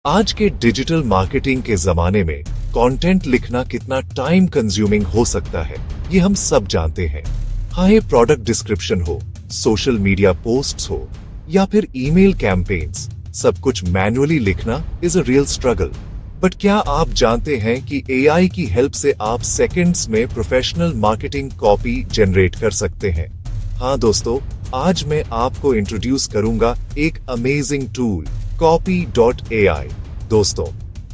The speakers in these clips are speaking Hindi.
आज के डिजिटल मार्केटिंग के जमाने में कंटेंट लिखना कितना टाइम कंज्यूमिंग हो सकता है, ये हम सब जानते हैं। हाँ, ये प्रोडक्ट डिस्क्रिप्शन हो, सोशल मीडिया पोस्ट्स हो या फिर ईमेल कैंपेन्स, सब कुछ मैन्युअली लिखना is a real struggle. But क्या आप जानते हैं कि एआई की हेल्प से आप सेकंड्स में प्रोफेशनल मार्केटिंग कॉपी जनरेट कर सकते हैं? हाँ दोस्तों, आज मैं आपको इंट्रोड्यूस करूंगा एक अमेजिंग टूल copy.ai। दोस्तों,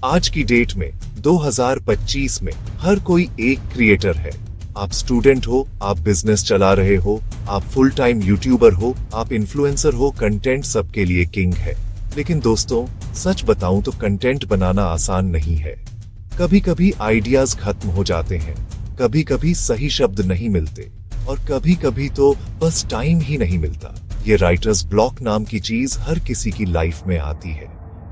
आज की डेट में 2025 में हर कोई एक क्रिएटर है। आप स्टूडेंट हो, आप बिजनेस चला रहे हो, आप फुल टाइम यूट्यूबर हो, आप इन्फ्लुएंसर हो, कंटेंट सबके लिए किंग है। लेकिन दोस्तों, सच बताऊं तो कंटेंट बनाना आसान नहीं है। कभी कभी आइडियाज खत्म हो जाते हैं, कभी कभी सही शब्द नहीं मिलते और कभी कभी तो बस टाइम ही नहीं मिलता। ये राइटर्स ब्लॉक नाम की चीज हर किसी की लाइफ में आती है।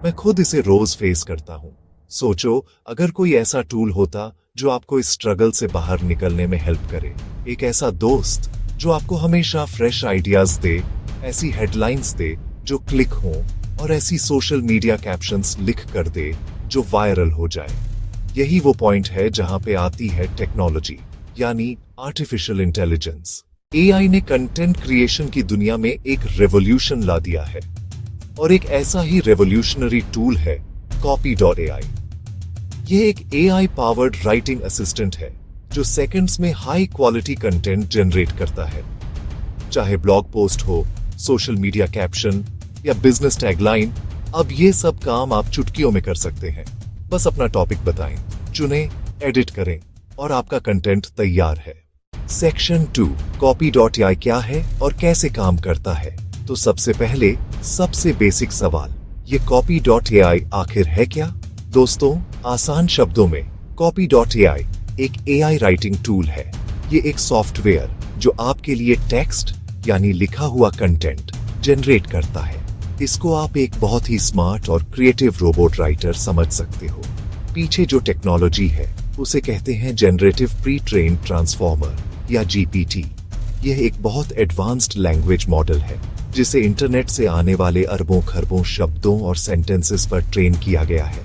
मैं खुद इसे रोज फेस करता हूँ। सोचो, अगर कोई ऐसा टूल होता जो आपको इस स्ट्रगल से बाहर निकलने में हेल्प करे, एक ऐसा दोस्त जो आपको हमेशा फ्रेश आइडियाज दे, ऐसी हेडलाइंस दे जो क्लिक हो और ऐसी सोशल मीडिया कैप्शंस लिख कर दे जो वायरल हो जाए। यही वो पॉइंट है जहां पे आती है टेक्नोलॉजी, यानी आर्टिफिशियल इंटेलिजेंस। एआई ने कंटेंट क्रिएशन की दुनिया में एक रेवोल्यूशन ला दिया है और एक ऐसा ही रेवोल्यूशनरी टूल है copy.ai। यह एक एआई पावर्ड राइटिंग असिस्टेंट है जो सेकंड्स में हाई क्वालिटी कंटेंट जनरेट करता है। चाहे ब्लॉग पोस्ट हो, सोशल मीडिया कैप्शन या बिजनेस टैगलाइन, अब ये सब काम आप चुटकियों में कर सकते हैं। बस अपना टॉपिक बताएं, चुनें, एडिट करें और आपका कंटेंट तैयार है। सेक्शन 2, copy.ai क्या है और कैसे काम करता है? तो सबसे पहले सबसे बेसिक सवाल, ये copy.ai आखिर है क्या? दोस्तों, आसान शब्दों में copy.ai एक एआई राइटिंग टूल है। ये एक सॉफ्टवेयर जो आपके लिए टेक्स्ट यानी लिखा हुआ कंटेंट जनरेट करता है। इसको आप एक बहुत ही स्मार्ट और क्रिएटिव रोबोट राइटर समझ सकते हो। पीछे जो टेक्नोलॉजी है उसे कहते हैं जनरेटिव प्री ट्रेन ट्रांसफॉर्मर या जीपीटी। यह एक बहुत एडवांस्ड लैंग्वेज मॉडल है जिसे इंटरनेट से आने वाले अरबों खरबों शब्दों और सेंटेंसेस पर ट्रेन किया गया है।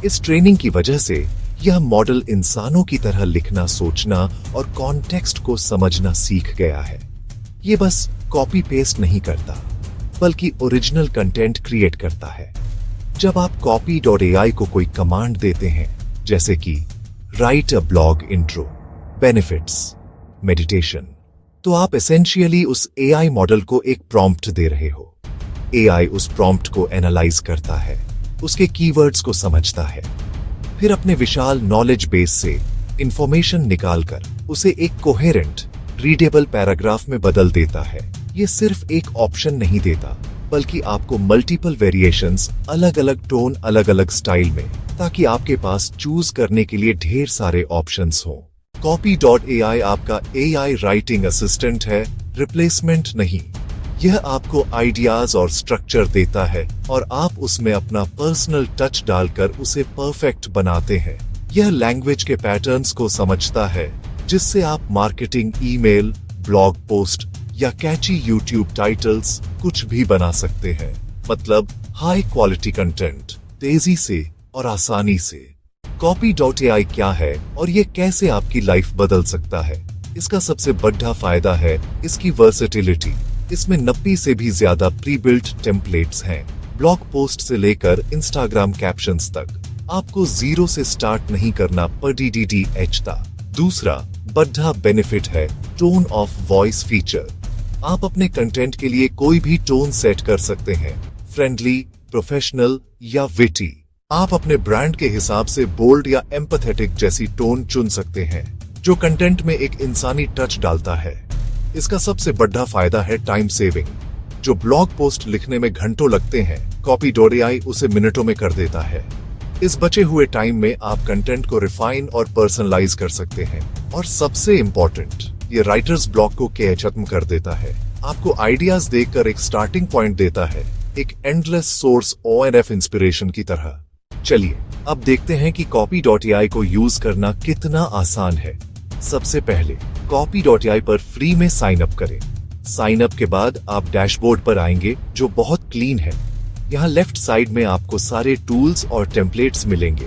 इस ट्रेनिंग की वजह से यह मॉडल इंसानों की तरह लिखना, सोचना और कॉन्टेक्स्ट को समझना सीख गया है। ये बस कॉपी पेस्ट नहीं करता, बल्कि ओरिजिनल कंटेंट क्रिएट करता है। जब आप copy.ai को कोई कमांड देते हैं, जैसे कि right a blog intro, benefits, meditation, तो आप एसेंशियली उस एआई मॉडल को एक प्रॉम्प्ट दे रहे हो। एआई उस प्रॉम्प्ट को एनालाइज करता है, उसके कीवर्ड्स को समझता है, फिर अपने विशाल नॉलेज बेस से इंफॉर्मेशन निकालकर उसे एक कोहेरेंट, रीडेबल पैराग्राफ में बदल देता है। ये सिर्फ एक ऑप्शन नहीं देता, बल्कि आपको मल्टीपल वेरिएशंस, अलग अलग टोन, अलग अलग स्टाइल में, ताकि आपके पास चूज करने के लिए ढेर सारे ऑप्शंस हों। copy.ai आपका एआई राइटिंग असिस्टेंट है, रिप्लेसमेंट नहीं। यह आपको आइडियाज और स्ट्रक्चर देता है और आप उसमें अपना पर्सनल टच डालकर उसे परफेक्ट बनाते हैं। यह लैंग्वेज के पैटर्न्स को समझता है, जिससे आप मार्केटिंग, ईमेल, ब्लॉग पोस्ट या कैची यूट्यूब टाइटल्स कुछ भी बना सकते हैं। मतलब हाई क्वालिटी कंटेंट, तेजी से और आसानी से। copy.ai क्या है और ये कैसे आपकी लाइफ बदल सकता है? इसका सबसे बड़ा फायदा है इसकी वर्सेटिलिटी। इसमें 90 से भी ज्यादा प्री बिल्ट टेम्पलेट्स हैं। ब्लॉग पोस्ट से लेकर इंस्टाग्राम कैप्शंस तक आपको जीरो से स्टार्ट नहीं करना पड़ता। दूसरा बड़ा बेनिफिट है टोन ऑफ वॉइस फीचर। आप अपने कंटेंट के लिए कोई भी टोन सेट कर सकते हैं, फ्रेंडली, प्रोफेशनल या विटी। आप अपने ब्रांड के हिसाब से बोल्ड या एम्पैथेटिक जैसी टोन चुन सकते हैं, जो कंटेंट में एक इंसानी टच डालता है। इसका सबसे बड़ा फायदा है टाइम सेविंग। जो ब्लॉग पोस्ट लिखने में घंटों लगते हैं, copy.ai उसे मिनटों में कर देता है। इस बचे हुए टाइम में आप कंटेंट को रिफाइन और पर्सनलाइज कर सकते हैं। और सबसे इम्पोर्टेंट, ये राइटर्स ब्लॉक को खत्म कर देता है। आपको आइडियाज देकर एक स्टार्टिंग पॉइंट देता है, एक एंडलेस सोर्स ONF इंस्पिरेशन की तरह। चलिए अब देखते हैं कि copy.ai को यूज करना कितना आसान है। सबसे पहले copy.ai पर फ्री में साइन अप करें। साइन अप के बाद आप डैशबोर्ड पर आएंगे जो बहुत क्लीन है। यहाँ लेफ्ट साइड में आपको सारे टूल्स और टेम्पलेट्स मिलेंगे।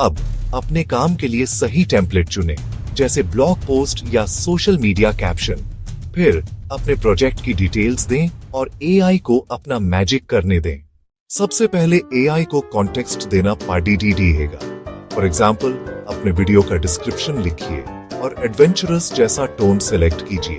अब अपने काम के लिए सही टेम्पलेट चुनें, जैसे ब्लॉग पोस्ट या सोशल मीडिया कैप्शन। फिर अपने प्रोजेक्ट की डिटेल्स दें और एआई को अपना मैजिक करने दें। सबसे पहले एआई को कॉन्टेक्स्ट देना पार्टीडीडी हैगा। फॉर एग्जाम्पल, अपने वीडियो का डिस्क्रिप्शन लिखिए और एडवेंचरस जैसा टोन सेलेक्ट कीजिए।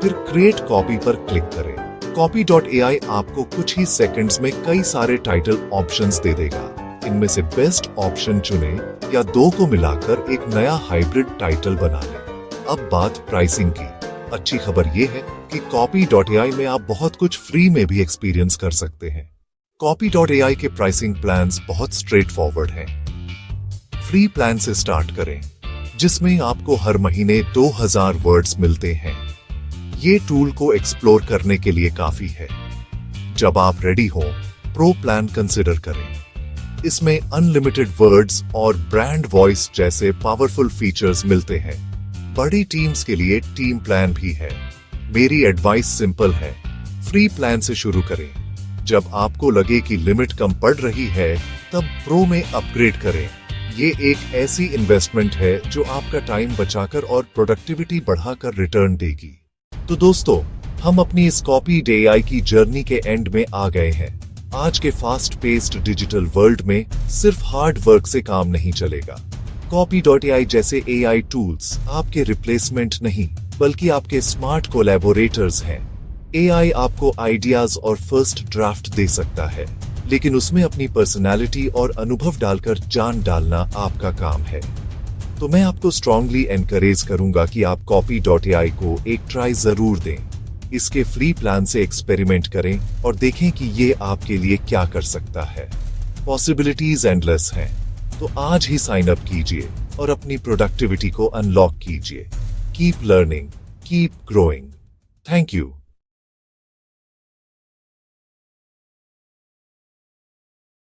फिर क्रिएट कॉपी पर क्लिक करें। कॉपी.ai आपको कुछ ही सेकंड्स में कई सारे टाइटल ऑप्शंस दे देगा। इनमें से बेस्ट ऑप्शन चुनें या दो को मिलाकर एक नया हाइब्रिड टाइटल बना लें। अब बात प्राइसिंग की। अच्छी खबर यह है कि कॉपी.ai में आप बहुत कुछ फ्री में भी एक्सपीरियंस कर सकते हैं। कॉपी.ai के प्राइसिंग प्लान्स बहुत स्ट्रेट फॉरवर्ड हैं। फ्री प्लान से स्टार्ट करें, जिसमें आपको हर महीने 2000 वर्ड्स मिलते हैं। ये टूल को एक्सप्लोर करने के लिए काफी है। जब आप रेडी हो, प्रो प्लान कंसिडर करें। इसमें अनलिमिटेड वर्ड्स और ब्रांड वॉइस जैसे पावरफुल फीचर्स मिलते हैं। बड़ी टीम्स के लिए टीम प्लान भी है। मेरी एडवाइस सिंपल है, फ्री प्लान से शुरू करें। जब आपको लगे कि लिमिट कम पड़ रही है, तब प्रो में अपग्रेड करें। ये एक ऐसी इन्वेस्टमेंट है जो आपका टाइम बचाकर और प्रोडक्टिविटी बढ़ाकर रिटर्न देगी। तो दोस्तों, हम अपनी इस कॉपी.ai की जर्नी के एंड में आ गए हैं। आज के फास्ट पेस्ड डिजिटल वर्ल्ड में सिर्फ हार्ड वर्क से काम नहीं चलेगा। कॉपी.ai जैसे AI टूल्स आपके रिप्लेसमेंट नहीं, बल्कि आपके स्मार्ट कोलैबोरेटर्स हैं। AI आपको आइडियाज और फर्स्ट ड्राफ्ट दे सकता है, लेकिन उसमें अपनी पर्सनालिटी और अनुभव डालकर जान डालना आपका काम है। तो मैं आपको स्ट्रांगली एनकरेज करूंगा कि आप कॉपी.ai को एक ट्राई जरूर दें। इसके फ्री प्लान से एक्सपेरिमेंट करें और देखें कि ये आपके लिए क्या कर सकता है। पॉसिबिलिटीज एंडलेस हैं। तो आज ही साइन अप कीजिए और अपनी प्रोडक्टिविटी को अनलॉक कीजिए। Keep learning, keep growing. Thank you.